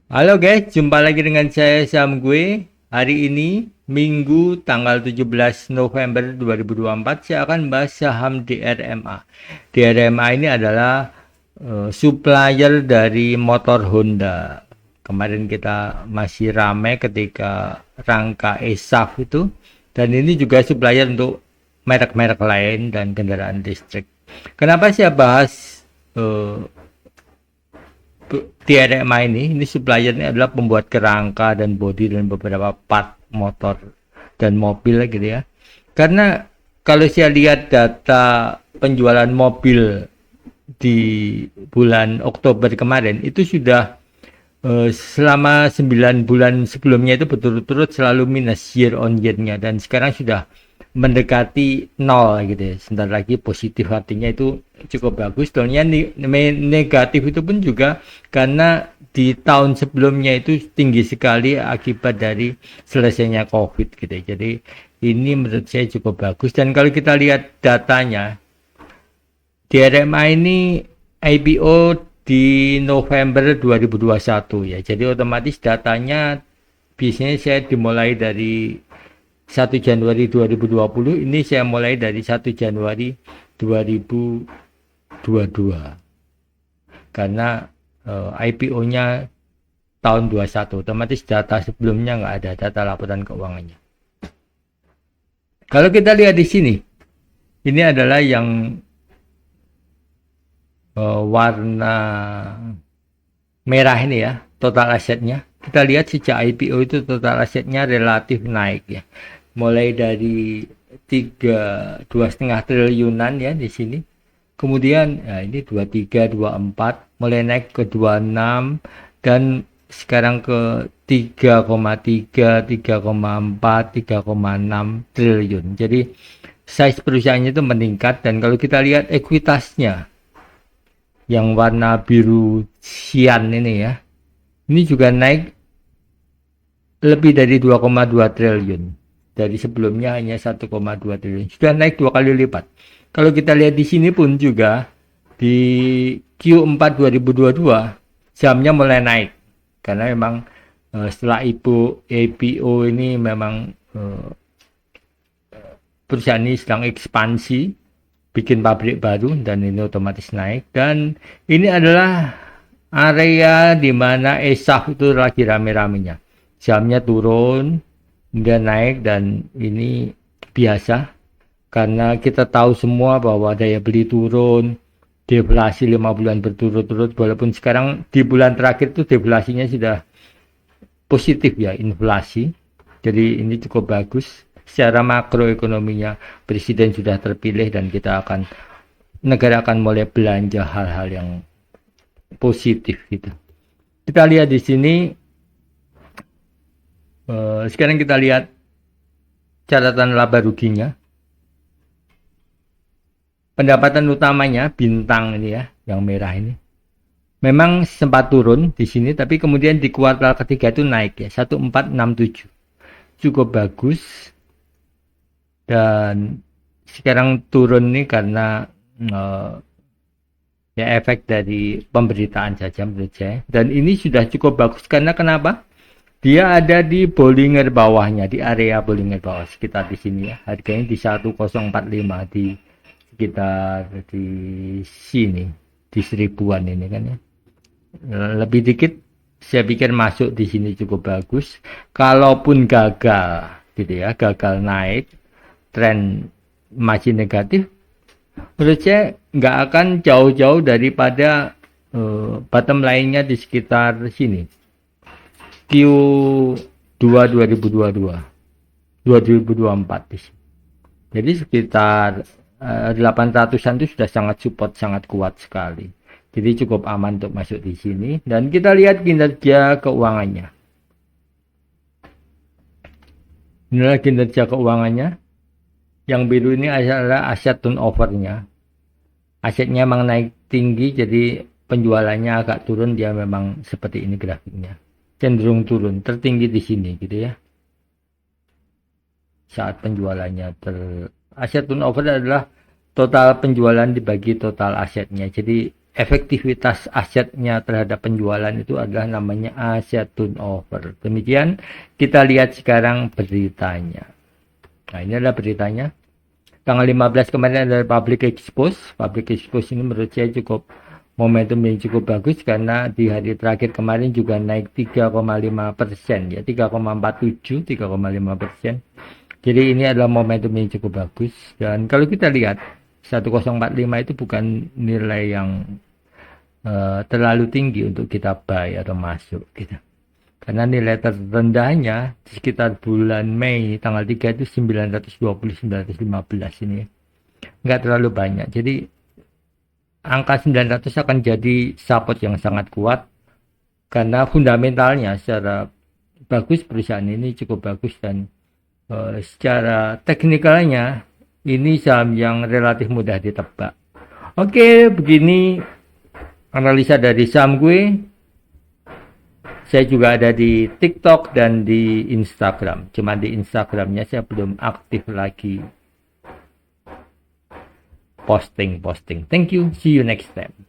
Halo guys, jumpa lagi dengan saya Sam Gue. Hari ini Minggu tanggal 17 November 2024 saya akan bahas saham DRMA. DRMA ini adalah supplier dari motor Honda. Kemarin kita masih ramai ketika rangka ESAF itu, dan ini juga supplier untuk merek-merek lain dan kendaraan listrik. Kenapa saya bahas eh, TRMA ini suppliernya adalah pembuat kerangka dan bodi dan beberapa part motor dan mobil gitu ya. Karena kalau saya lihat data penjualan mobil di bulan Oktober kemarin itu sudah selama 9 bulan sebelumnya itu berturut-turut selalu minus year on year-nya, dan sekarang sudah mendekati nol gitu ya. Sebentar lagi positif, artinya itu cukup bagus. Soalnya negatif itu pun juga karena di tahun sebelumnya itu tinggi sekali akibat dari selesainya COVID gitu ya. Jadi ini menurut saya cukup bagus, dan kalau kita lihat datanya DRMA ini IPO di November 2021 ya. Jadi otomatis datanya biasanya saya dimulai dari 1 Januari 2020, ini saya mulai dari 1 Januari 2022. Karena IPO-nya tahun 21, otomatis data sebelumnya nggak ada, data laporan keuangannya. Kalau kita lihat di sini, ini adalah yang warna merah ini ya, total asetnya. Kita lihat sejak IPO itu total asetnya relatif naik ya. Mulai dari 2,5 triliunan ya di sini. Kemudian ya ini 23, 24, mulai naik ke 26, dan sekarang ke 3,3, 3,4, 3,6 triliun. Jadi size perusahaannya itu meningkat, dan kalau kita lihat ekuitasnya yang warna biru sian ini ya, ini juga naik lebih dari 2,2 triliun. Dari sebelumnya hanya 1,2 triliun. Sudah naik 2 kali lipat. Kalau kita lihat di sini pun juga di Q4 2022 sahamnya mulai naik karena memang setelah IPO ini memang perusahaan ini sedang ekspansi, bikin pabrik baru, dan ini otomatis naik. Dan ini adalah area di mana ESAF itu lagi rame-ramenya. Sahamnya turun, kemudian naik, dan ini biasa karena kita tahu semua bahwa daya beli turun, deflasi 5 bulan berturut-turut, walaupun sekarang di bulan terakhir itu deflasinya sudah positif ya, inflasi. Jadi ini cukup bagus. Secara makroekonominya presiden sudah terpilih, dan negara akan mulai belanja hal-hal yang positif gitu. Kita lihat di sini, sekarang kita lihat catatan laba ruginya. Pendapatan utamanya bintang ini ya, yang merah ini, memang sempat turun di sini, tapi kemudian di kuartal ketiga itu naik ya, 1467, cukup bagus. Dan sekarang turun nih karena ya efek dari pemberitaan saja menurut saya. Dan ini sudah cukup bagus karena kenapa? Dia ada di Bollinger bawahnya, di area Bollinger bawah sekitar di sini ya. Harganya di 1045, di sekitar di sini, di 1000-an ini kan ya. Lebih dikit saya pikir masuk di sini cukup bagus. Kalaupun gagal gitu ya, gagal naik, tren masih negatif, menurut saya nggak akan jauh-jauh daripada bottom lainnya di sekitar sini, Q2 2022 2024 di sini. Jadi sekitar 800-an itu sudah sangat support, sangat kuat sekali. Jadi cukup aman untuk masuk di sini. Dan kita lihat kinerja keuangannya. Inilah kinerja keuangannya. Yang biru ini adalah aset turnover-nya. Asetnya memang naik tinggi, jadi penjualannya agak turun. Dia memang seperti ini grafiknya, cenderung turun, tertinggi di sini gitu ya. Saat penjualannya aset turnover adalah total penjualan dibagi total asetnya. Jadi efektivitas asetnya terhadap penjualan itu adalah namanya aset turnover. Demikian kita lihat sekarang beritanya. Nah, ini adalah beritanya. Tanggal 15 kemarin ada public expose. Public expose ini menurut saya cukup momentum yang cukup bagus karena di hari terakhir kemarin juga naik 3,5%, ya 3,47, 3,5%. Jadi ini adalah momentum yang cukup bagus. Dan kalau kita lihat 1045 itu bukan nilai yang terlalu tinggi untuk kita buy atau masuk gitu. Karena nilai terendahnya di sekitar bulan Mei tanggal 3 itu 920 915 ini. Nggak terlalu banyak. Jadi angka 900 akan jadi support yang sangat kuat karena fundamentalnya secara bagus perusahaan ini cukup bagus dan secara teknikalnya ini saham yang relatif mudah ditebak. Oke, begini analisa dari saham gue. Saya juga ada di TikTok dan di Instagram. Cuma di Instagramnya saya belum aktif lagi posting. Thank you. See you next time.